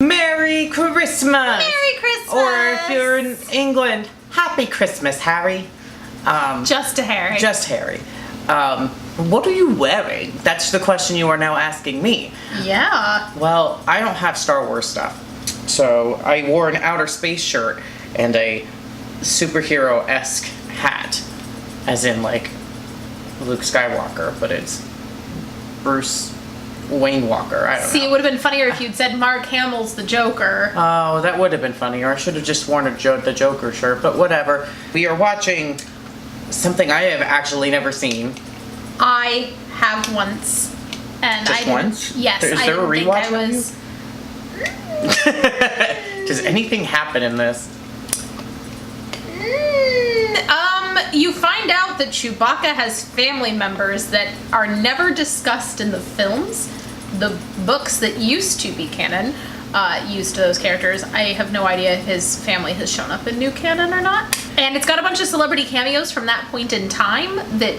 Merry Christmas! Merry Christmas! Or if you're in England, Happy Christmas, Harry. Just to Harry. Just Harry. What are you wearing? That's the question you are now asking me. Yeah. Well, I don't have Star Wars stuff. So I wore an outer space shirt and a superhero-esque hat. As in, like, Luke Skywalker, but it's Bruce Wayne Walker. I don't know. See, it would have been funnier if you'd said Mark Hamill's the Joker. Oh, that would have been funnier. I should have just worn the Joker shirt, but whatever. We are watching something I have actually never seen. I have once. And Just once? Yes. Is there a rewatch I was. Does anything happen in this? You find out that Chewbacca has family members that are never discussed in the films. The books that used to be canon used those characters. I have no idea if his family has shown up in new canon or not. And it's got a bunch of celebrity cameos from that point in time that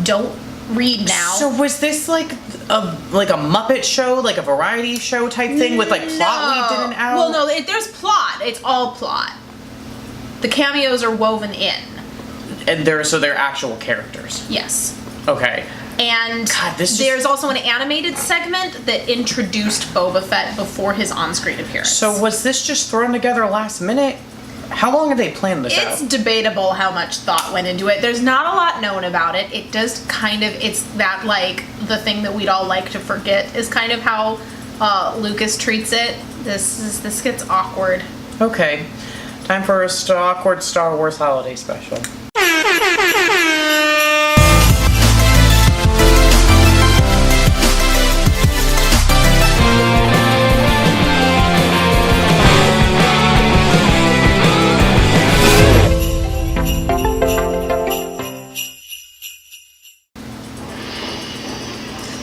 don't read now. So was this like a Muppet show, like a variety show type thing with like plot we didn't out? Well, no, there's plot. It's all plot. The cameos are woven in. And they're actual characters. Yes. Okay. And God, there's also an animated segment that introduced Boba Fett before his on-screen appearance. So was this just thrown together last minute? How long have they planned this out? It's debatable how much thought went into it. There's not a lot known about it. It does it's that, like, the thing that we'd all like to forget is kind of how Lucas treats it. This gets awkward. Okay. Time for a awkward Star Wars holiday special.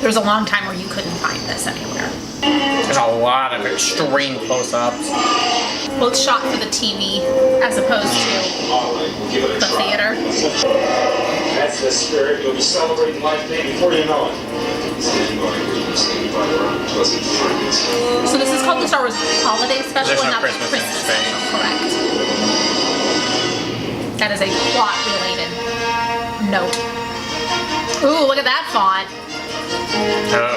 There's a long time where you couldn't find this anywhere. There's a lot of extreme close-ups. Well, it's shot for the TV as opposed to the theater. That's the spirit. You'll be celebrating Life Day before you know it. So this is called the Star Wars Holiday Special There's no and not the Christmas Christmas Special. Special. Correct. That is a plot-related note. Ooh, look at that font. Oh,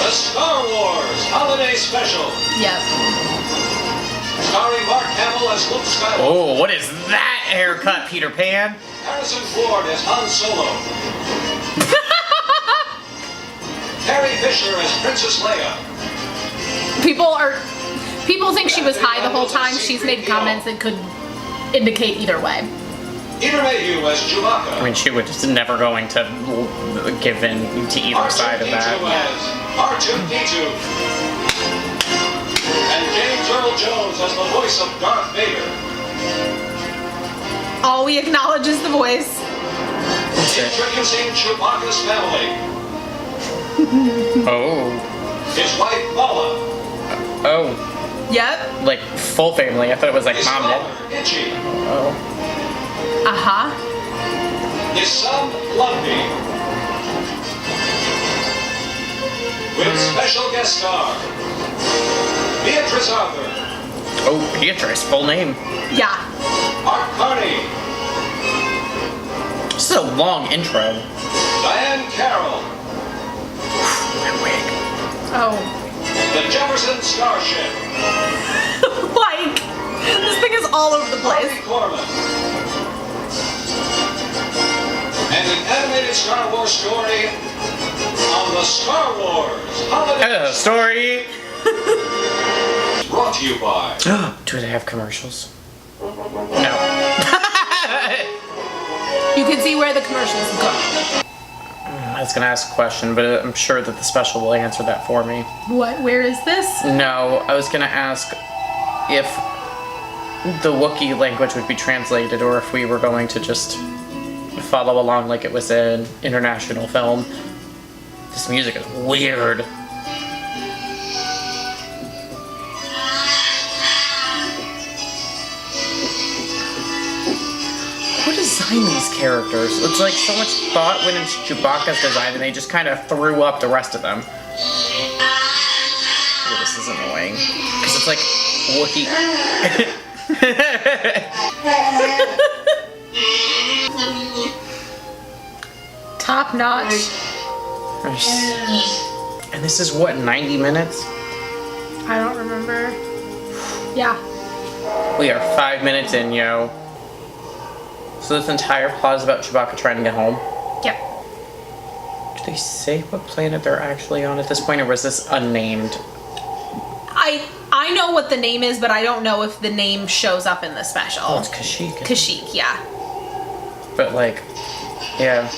The Star Wars Holiday Special. Yep. Starring Mark Hamill as Luke Skywalker. oh, what is that haircut, Peter Pan? Harrison Ford as Han Solo. Carrie Fisher as Princess Leia. People think she was high the whole time. She's made comments that could indicate either way. Peter Mayhew as Chewbacca. I mean, she was just never going to give in to either side of that. R2-D2. And James Earl Jones as the voice of Darth Vader. All we acknowledge is the voice. Introducing Chewbacca's family. Oh. His wife Paula. Oh. Yep. Like, full family. I thought it was like His mom father, did. Itchy. Oh. Uh-huh. His son, Lumpy. With special guest star, Beatrice Arthur. Oh, Beatrice, full name. Yeah. Art Carney. This is a long intro. Diane Carroll. My wig. Oh. The Jefferson Starship. Like, this thing is all over the place. Harvey Korman. And an animated Star Wars story on the Star Wars Holiday Story. brought to you by Do they have commercials? No. You can see where the commercials go. I was gonna ask a question, but I'm sure that the special will answer that for me. What? Where is this? No, I was gonna ask if the Wookiee language would be translated or if we were going to just follow along like it was an international film. This music is weird. Who designed these characters? It's like so much thought went into Chewbacca's design and they just kind of threw up the rest of them. Look at this this is annoying. Because it's like Wookiee. Top notch. And this is what, 90 minutes? I don't remember. Yeah. We are 5 minutes in, yo. So this entire plot is about Chewbacca trying to get home? Yep. Do they say what planet they're actually on at this point, or was this unnamed? I know what the name is, but I don't know if the name shows up in the special. Oh, it's Kashyyyk. Kashyyyk, yeah. But like, yeah.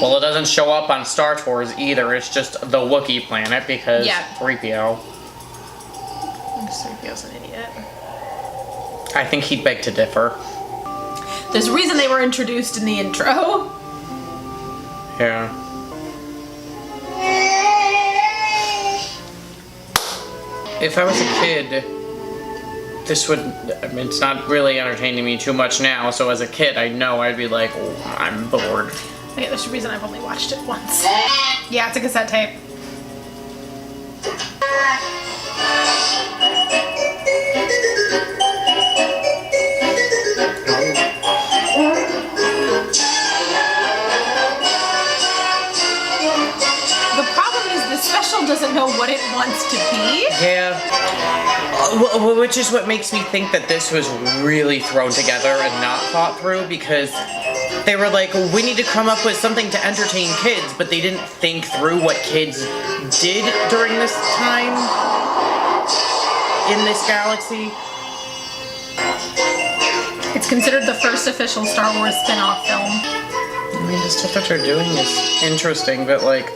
Well, it doesn't show up on Star Tours either. It's just the Wookiee planet because 3PO. 3PO's an idiot. I think he'd beg to differ. There's a reason they were introduced in the intro. Yeah. If I was a kid, this would, I mean, it's not really entertaining me too much now, so as a kid, I know I'd be like, oh, I'm bored. Okay, there's a reason I've only watched it once. Yeah, it's a cassette tape. The problem is the special doesn't know what it wants to be. Yeah. Which is what makes me think that this was really thrown together and not thought through, because they were like, we need to come up with something to entertain kids, but they didn't think through what kids did during this time in this galaxy. It's considered the first official Star Wars spin-off film. I mean, the stuff that they're doing is interesting, but like...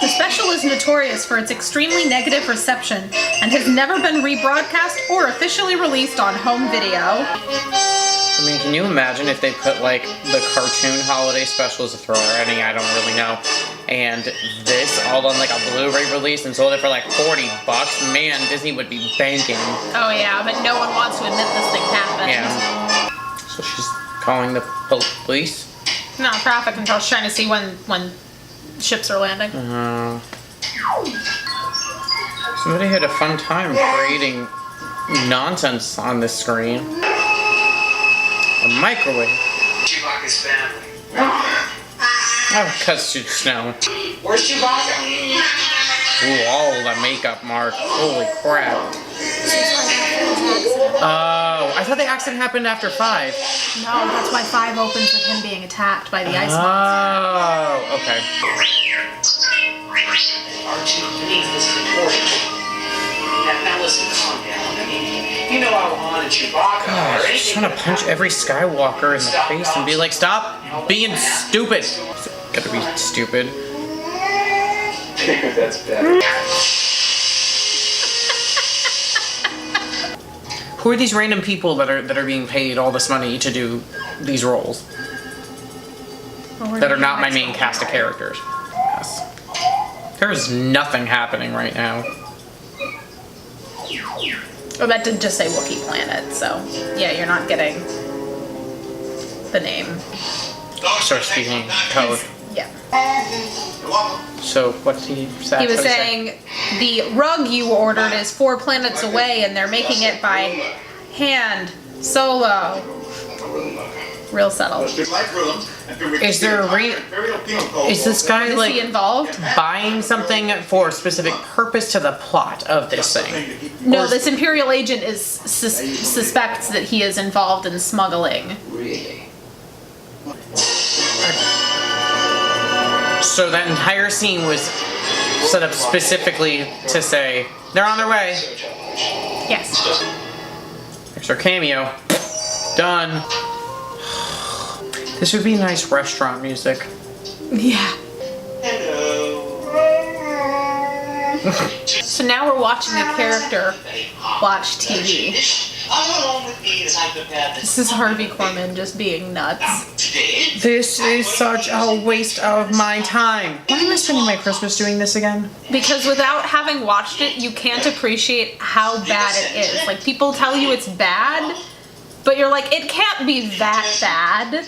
The special is notorious for its extremely negative reception and has never been rebroadcast or officially released on home video. I mean, can you imagine if they put like the cartoon holiday specials, if there are any, I don't really know, and this all on like a Blu-ray release and sold it for like $40? Man, Disney would be banking. Oh yeah, but no one wants to admit this thing happened. Yeah. So she's calling the police? No, traffic control's trying to see when ships are landing. Somebody had a fun time creating nonsense on this screen. A microwave. Chewbacca's family. Oh, custard snow. Where's Chewbacca? Ooh, all the makeup mark. Holy crap. Oh, I thought the accident happened after 5. No, that's why 5 opens with him being attacked by the ice monster. Oh, okay. R2, please, this is important. Now listen, calm down. I mean, you know how Han and Chewbacca are. I just want to punch every Skywalker in the face and be like, stop being stupid. Gotta be stupid. That's better. Who are these random people that are being paid all this money to do these roles? That are not my main cast of characters. Yes. There is nothing happening right now. Oh, that did just say Wookiee Planet, so yeah, you're not getting the name. Start speaking code. Yeah. So what's he saying? He was saying the rug you ordered is 4 planets away and they're making it by hand, solo. Real subtle. Is there a is this guy Is like he involved? buying something for a specific purpose to the plot of this thing? No, this Imperial agent is suspects that he is involved in smuggling. Really? So that entire scene was set up specifically to say they're on their way. Yes. There's our cameo. Done. This would be nice restaurant music. Yeah. So now we're watching a character watch TV. This is Harvey Korman just being nuts. This is such a waste of my time. Why am I spending my Christmas doing this again? Because without having watched it, you can't appreciate how bad it is. Like, people tell you it's bad, but you're like, it can't be that bad.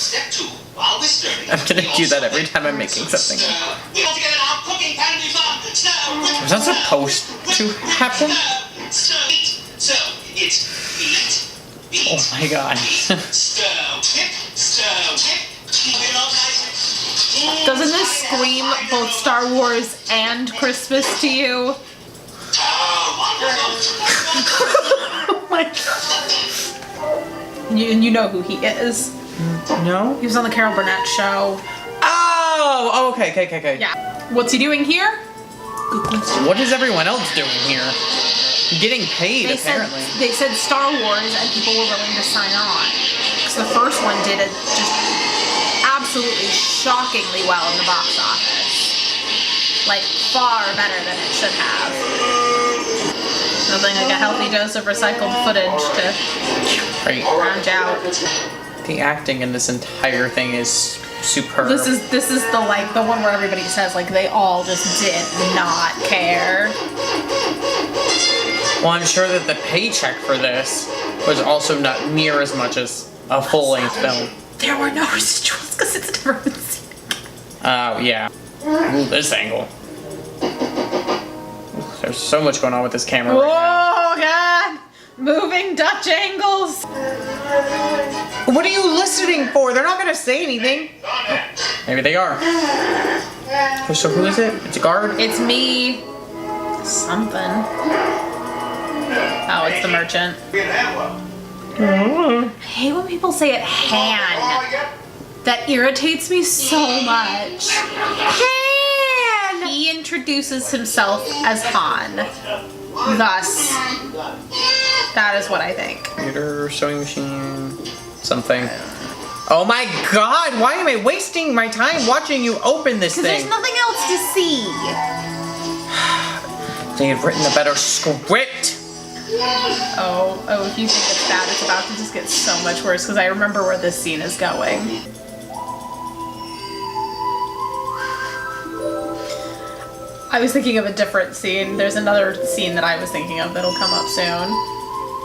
Step 2. While we're stirring, I'm gonna we do that also every wet time I'm the making birds with something. stir. We all together now, cooking pan is on. Stir, whip, Was that stir, supposed whip, to whip, happen? Stir, stir. So, it's beat, Oh my God. stir, whip, stir, whip. Keep it all nice. Doesn't this scream both Star Wars and Christmas to you? Oh my god. You know who he is. No? He was on the Carol Burnett show. Oh, okay. Yeah. What's he doing here? Good question. What is everyone else doing here? Getting paid, apparently. They said Star Wars and people were willing to sign on. Because the first one did it just absolutely shockingly well in the box office. Like, far better than it should have. Nothing like a healthy dose of recycled footage to Right. round out. The acting in this entire thing is superb. This is the one where everybody says like they all just did not care. Well, I'm sure that the paycheck for this was also not near as much as a full-length film. There were no residuals because it's never been seen. Oh, yeah. Ooh, this angle. There's so much going on with this camera right Oh god! Moving Dutch angles. now. What are you listening for? They're not gonna say anything. Oh, maybe they are. So who is it? It's a guard? It's me. Something. Oh, it's the merchant. I hate when people say it Han. That irritates me so much. Han! He introduces himself as Han. Thus, that is what I think. Computer, sewing machine, something. Oh my god, why am I wasting my time watching you open this Because thing? there's nothing else to see. They had written a better script. Oh, if you think it's bad, it's about to just get so much worse because I remember where this scene is going. I was thinking of a different scene. There's another scene that I was thinking of that'll come up soon.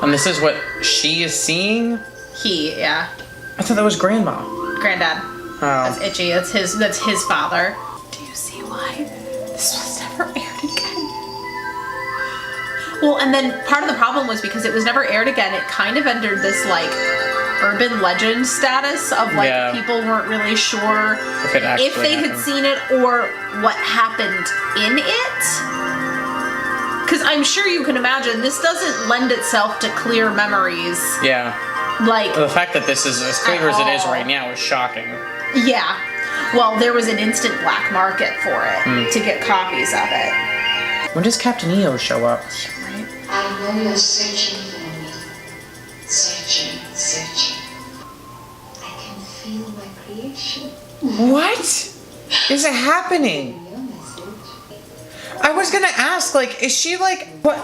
And this is what she is seeing? Yeah. I thought that was grandma. Granddad. That's Oh. Itchy. That's his father. Do you see why this was never aired again? Well, and then part of the problem was because it was never aired again, it kind of entered this like urban legend status of like Yeah. people weren't really sure If it actually if they had happened. seen it or what happened in it. Because I'm sure you can imagine this doesn't lend itself to clear memories. Yeah. Like, The fact that this is as clear as it is all. right now is shocking. yeah. Well, there was an instant black market for it to get copies of it. When does Captain EO show up? Right? I know you're searching for me. Searching. I can feel my creation. What is happening? Your message. I was gonna ask, like, is she like, what?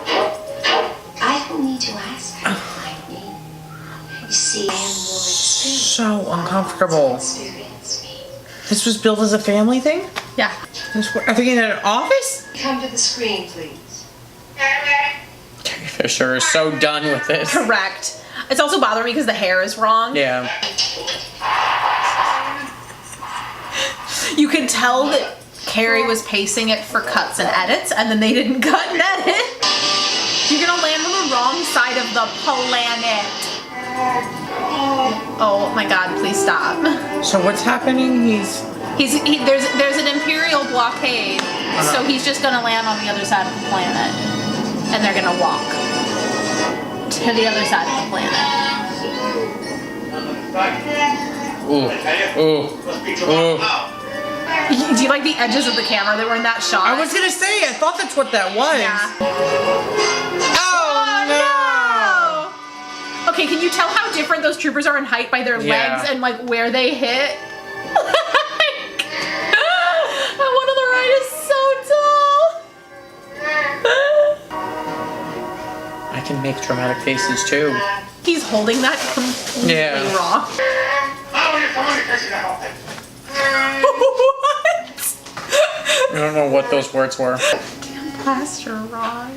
I don't need to ask her to find me. You see, I am more experienced. So uncomfortable. Experience me. This was built as a family thing? Yeah. Are they in an office? Come to the screen, please. Carrie Fisher is so done with this. Correct. It's also bothering me because the hair is wrong. Yeah. You could tell that Carrie was pacing it for cuts and edits, and then they didn't cut and edit. You're gonna land on the wrong side of the planet. Oh my god, please stop. So what's happening? There's an Imperial blockade, so he's just gonna land on the other side of the planet. And they're gonna walk to the other side of the planet. Ooh. Do you like the edges of the camera that were in that shot? I was gonna say, I thought that's what that was. Yeah. Oh, no! Okay, can you tell how different those troopers are in height by their Yeah. legs and like where they hit? That one on the right is so tall. I can make dramatic faces too. He's holding that completely Yeah. wrong. What? I don't know what those words were. Damn plaster wrong.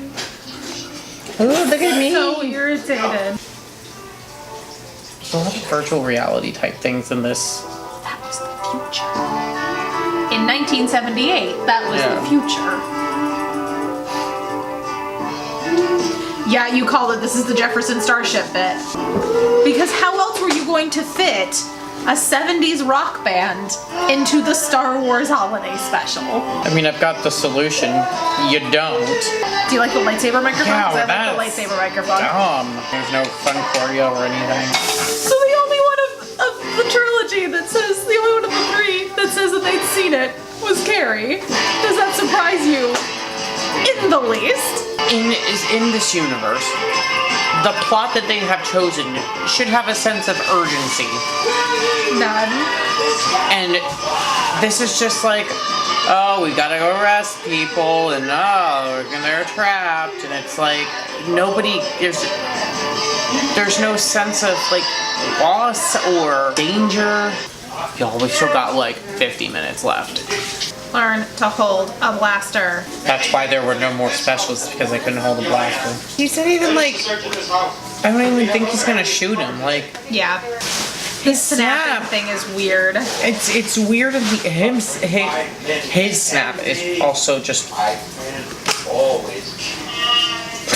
Ooh, look at me. So irritated. There's a lot of virtual reality type things in this future. In 1978, that was the future. Yeah, you called it. This is the Jefferson Starship bit. Because how else were you going to fit a 70s rock band into the Star Wars holiday special? I mean, I've got the solution. You don't. Do you like the lightsaber microphone? Yeah, 'Cause I like that's the lightsaber microphone. There's no fun choreo or anything. So the only one of the trilogy that says, the only one of the three that says that they'd seen it was Carrie. Does that surprise you in the least? In this universe, the plot that they have chosen should have a sense of urgency. None. And this is just like, oh, we gotta go arrest people, and they're trapped, and it's like nobody. There's no sense of like loss or danger. Y'all, we still got like 50 minutes left. Learn to hold a blaster. That's why there were no more specials, because I couldn't hold a blaster. He's not even like, I don't even think he's gonna shoot him. Like, Yeah. This snapping thing is weird. it's weird, and his snap is also just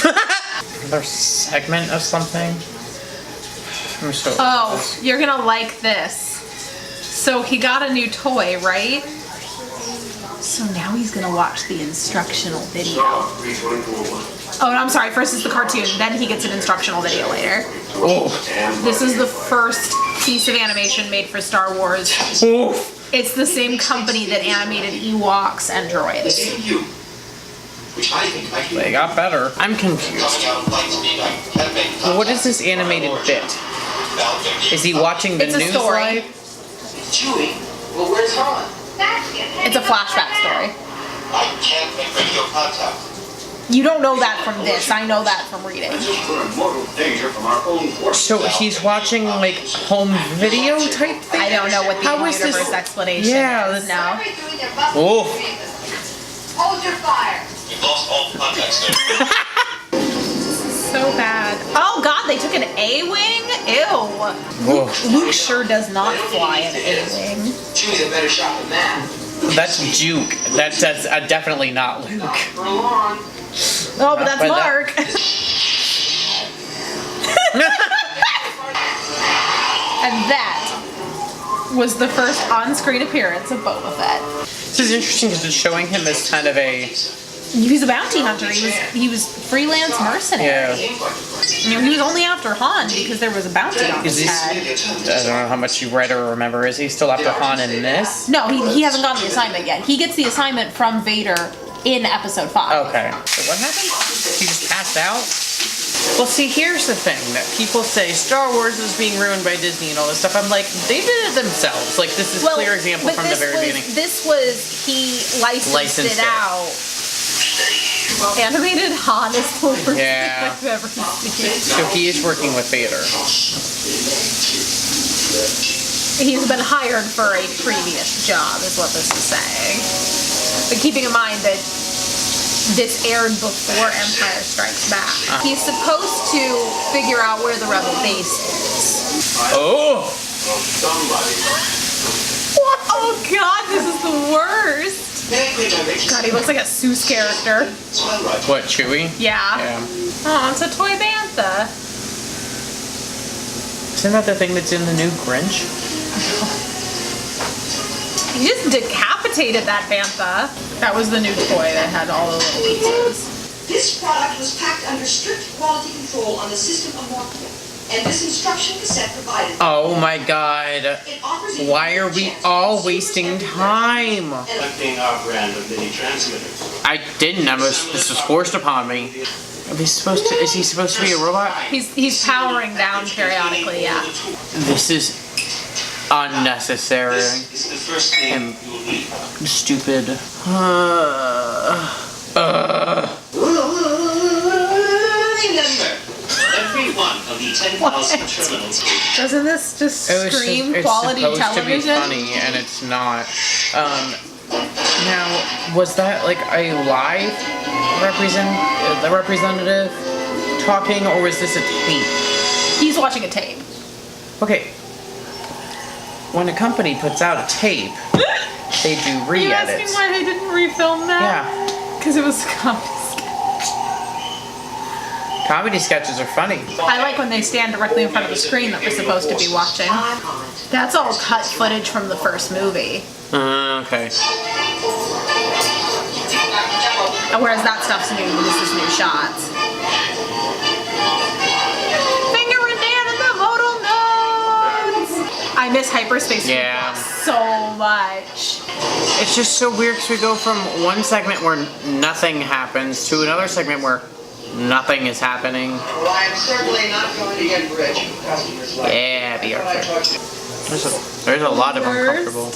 another segment of something. I'm so Oh, you're gonna like this. So he got a new toy, right? So now he's gonna watch the instructional video. Oh, no, I'm sorry. First is the cartoon, then he gets an instructional video later. Oh. This is the first piece of animation made for Star Wars. Oh. It's the same company that animated Ewoks and droids. They got better. I'm confused. What is this animated bit? Is he watching the It's a news story. live? Chewie? Well, where's Han? It's a flashback story. I can't make radio contact. You don't know that from this. I know that from reading. We're in mortal danger from our own force. So he's watching like home video type thing? I don't know what the How is universe this- explanation Yeah, is. this- No. Oh. Hold your fire. We've lost all contact, sir. So bad. Oh god, they took an A-wing? Ew. Whoa. Luke sure does not fly an A-wing. Chewie's a better shot than that. That's Juke. That's definitely not Luke. For long. Oh, but that's But that- Mark. And that was the first on-screen appearance of Boba Fett. This is interesting because it's showing him as kind of a He was a bounty hunter. He was freelance mercenary. You know, he was only after Han because there was a bounty on Is his this? head. I don't know how much you read or remember. Is he still after Han in this? No, he hasn't gotten the assignment yet. He gets the assignment from Vader in Episode 5. Okay. So what happened? He just passed out? Well, see, here's the thing that people say Star Wars is being ruined by Disney and all this stuff. I'm like, they did it themselves. Like, this is a clear example but from the this very was- beginning. This was, he licensed Licensed it it. out. Animated Han is the worst thing Yeah. I've ever seen. So he is working with Vader. He's been hired for a previous job, is what this is saying. But keeping in mind that this aired before Empire Strikes Back. He's supposed to figure out where the rebel base is. Oh! What? Oh god, this is the worst. God, he looks like a Seuss character. What, Chewie? Yeah. Yeah. Oh, it's a toy bantha. Isn't that the thing that's in the new Grinch? He just decapitated that bantha. That was the new toy that had all the little pieces. This product was packed under strict quality control on the system of marketing, and this instruction cassette provided. Oh my god. It offers you Why are we chance all to wasting receive time? Selecting our brand of mini transmitters. I didn't. This was forced upon me. Is he supposed to be a robot? He's powering down periodically, yeah. This is unnecessary This is the first thing and you'll need. stupid. Remember, every one of the 10,000 terminals. Doesn't this just scream quality it's supposed television? to be funny, and it's not. Now, was that like a live representative talking, or was this a tape? He's watching a tape. Okay. when a company puts out a tape, they do Are you asking re-edits. why they didn't refilm that? Yeah. Because it was a comedy sketch. Comedy sketches are funny. I like when they stand directly in front of the screen that we're supposed to be watching. That's all cut footage from the first movie. Okay. Whereas that stuff's new. This is new shots. Finger and Dan in the modal notes. I miss hyperspace Yeah. so much. It's just so weird because we go from one segment where nothing happens to another segment where nothing is happening. Well, I'm certainly not going to get rich from customers like Yeah, be But I Arthur. told you. There's a lot of uncomfortable.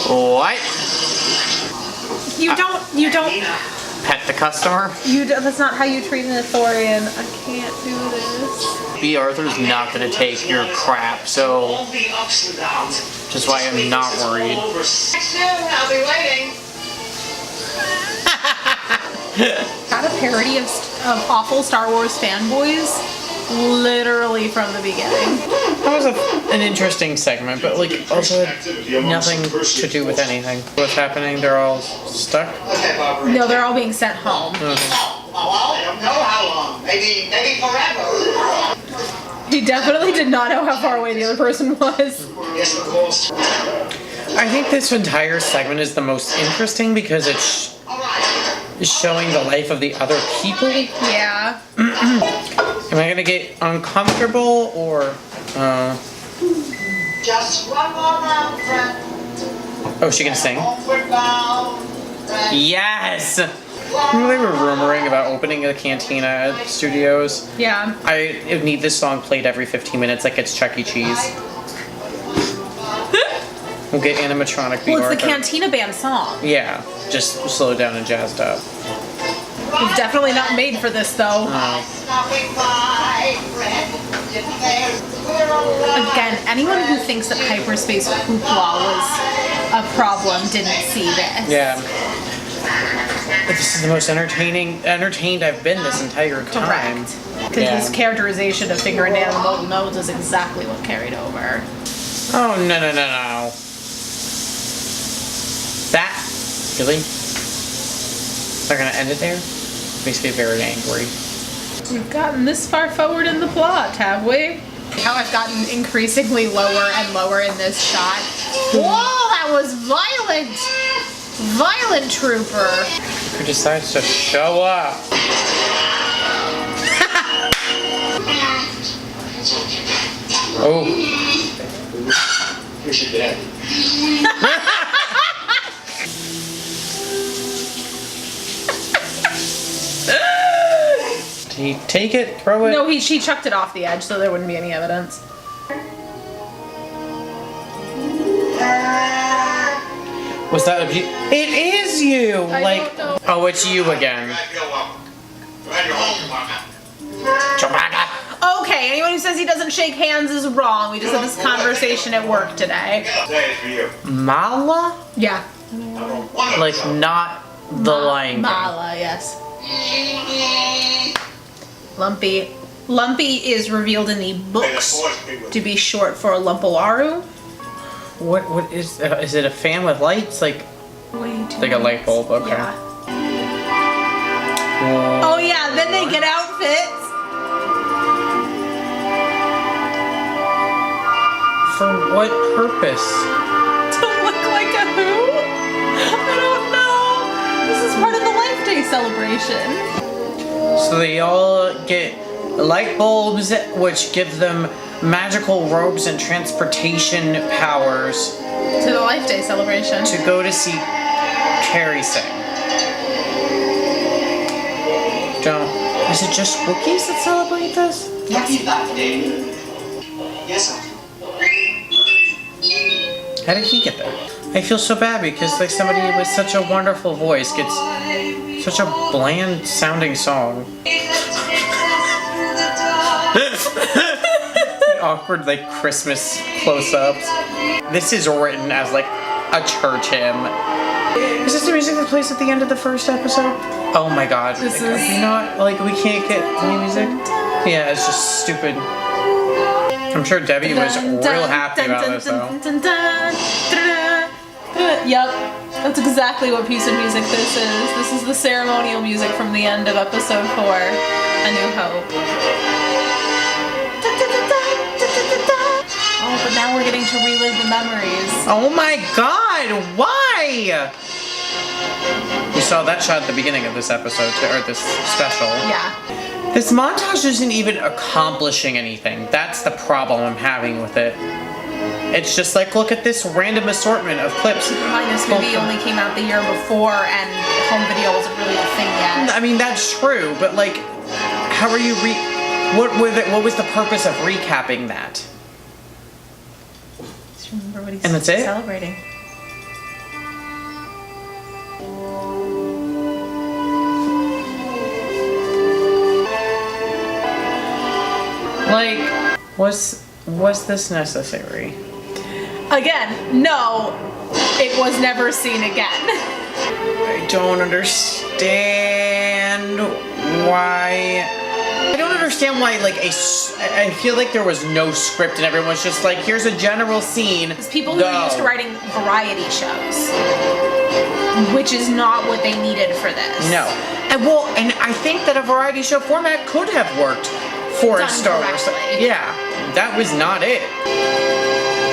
What? You don't, Pet the customer? that's not how you treat an Ithorian. I can't do this. B. Arthur's not gonna take your crap, so All the ups and downs. which is why I'm not worried. All over. Soon, I'll be waiting. Got a parody of awful Star Wars fanboys, literally from the beginning. That was an interesting segment, but like also had nothing to do with anything. What's happening? They're all stuck? Okay, Barbara. No, they're all being sent home. Oh, I don't know how long. Maybe forever. He definitely did not know how far away the other person was. Yes, of course. I think this entire segment is the most interesting because it's All right. showing the life of the other people. Yeah. Am I gonna get uncomfortable or Just one more round, friend. oh, is she gonna sing? Homeward bound, friend. Yes! Remember they were rumoring about opening a cantina at studios? Yeah. I would need this song played every 15 minutes like it's Chuck E. Cheese. We'll get animatronic B. Well, it's the Arthur. Cantina Band song. Yeah, just slowed down and jazzed up. It's definitely not made for this, though. Stopping by, friend. If there's a Again, anyone who thinks that hyperspace hoopla was a problem didn't see this. Yeah. This is the most entertained I've been this entire time. Correct. Because Yeah. his characterization of Finger and Dan in the Modal Nodes is exactly what carried over. Oh, no. That? Really? They're gonna end it there? Makes me very angry. We've gotten this far forward in the plot, have we? How I've gotten increasingly lower and lower in this shot. Whoa, that was violent! Violent trooper! Who decides to show up? Oh. Here's your dad. Did he take it? Throw it? No, she chucked it off the edge so there wouldn't be any evidence. Was that a It is you! I don't know. Oh, it's you again. Glad you're home, Chewbacca! Okay, anyone who says he doesn't shake hands is wrong. We just had this conversation at work today. Today is for you. Mala? Yeah. Like, not the Lion King. Mala, yes. Lumpy. Lumpy is revealed in the books to be short for Lumpalaru. What is it a fan with lights? Like a light bulb, okay. Yeah. Oh yeah, then they get outfits. For what purpose? To look like a who? I don't know. This is part of the Life Day celebration. So they all get light bulbs, which give them magical robes and transportation powers To the Life Day celebration. to go to see Carrie sing. Don't. Is it just Wookiees that celebrate this? Happy birthday. Yes, sir. How did he get there? I feel so bad because like somebody with such a wonderful voice gets such a bland sounding song. Awkward like Christmas close-ups. This is written as like a church hymn. Is this the music that plays at the end of the first episode? Oh my god. This Like, is- not like we can't get any music? Yeah, it's just stupid. I'm sure Debbie was real happy about this though. Yep, that's exactly what piece of music this is. This is the ceremonial music from the end of episode 4, A New Hope. Oh, but now we're getting to relive the memories. Oh my god, why? We saw that shot at the beginning of this episode, or this special. Yeah. This montage isn't even accomplishing anything. That's the problem I'm having with it. It's just like, look at this random assortment of clips. Mind this movie only came out the year before and home video wasn't really a thing yet. I mean, that's true, but like, how are you what was the purpose of recapping that? Just remember what he's And that's it? celebrating. Like, was this necessary? Again, no, it was never seen again. I don't understand why. I don't understand why, like, I feel like there was no script and everyone's just like, here's a general scene. It's people who are used to writing variety shows, which is not what they needed for this. No. And I think that a variety show format could have worked for a Done Star Wars. correctly. Yeah, that was not it.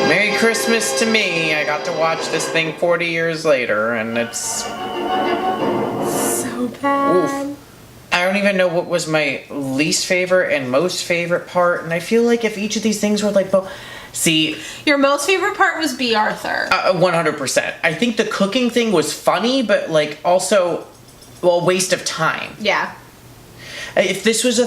Merry Christmas to me. I got to watch this thing 40 years later, and it's So bad. oof. I don't even know what was my least favorite and most favorite part, and I feel like if each of these things were like, see, Your most favorite part was B. Arthur. 100%. I think the cooking thing was funny, but like also, well, a waste of time. Yeah. If this was a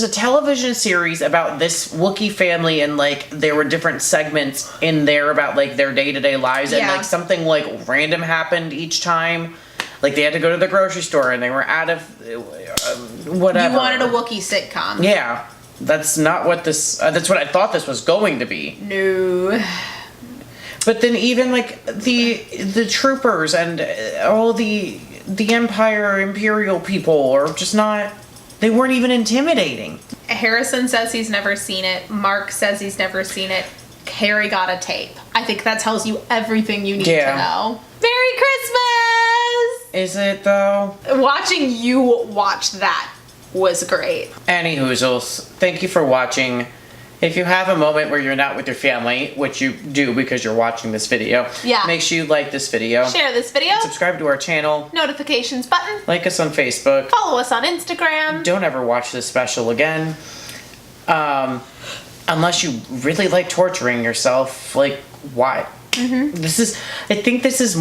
television series about this Wookiee family and like there were different segments in there about like their day-to-day lives and Yeah. like something like random happened each time, like they had to go to the grocery store and they were out of whatever. You wanted a Wookiee sitcom. Yeah, that's not what this. That's what I thought this was going to be. No. But then even like the troopers and all the Imperial people are just not. They weren't even intimidating. Harrison says he's never seen it. Mark says he's never seen it. Carrie got a tape. I think that tells you everything you need to know. Merry Christmas! Is it though? Watching you watch that was great. Any hoozles, thank you for watching. If you have a moment where you're not with your family, which you do because you're watching this video, make sure you like this video. Share this video. Subscribe to our channel. Notifications button. Like us on Facebook. Follow us on Instagram. Don't ever watch this special again. Unless you really like torturing yourself. Like, why? Mm-hmm. I think this is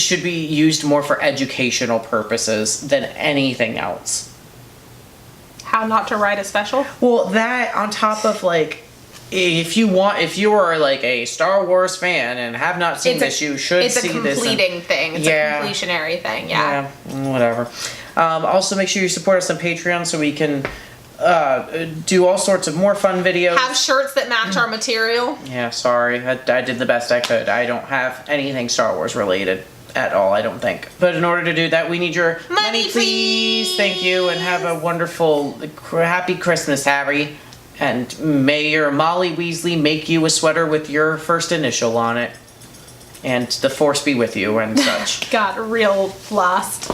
should be used more for educational purposes than anything else. How not to write a special? Well, that on top of like, if you are like a Star Wars fan and have not seen this, you should see this. It's a completing thing. It's a completionary thing. Yeah. Whatever. Also, make sure you support us on Patreon so we can do all sorts of more fun videos. Have shirts that match our material. Yeah, sorry. I did the best I could. I don't have anything Star Wars related at all, I don't think. But in order to do that, we need your money, please. Thank you, and have a wonderful, happy Christmas, Harry. And may your Molly Weasley make you a sweater with your first initial on it. And the Force be with you and such. Got real lost.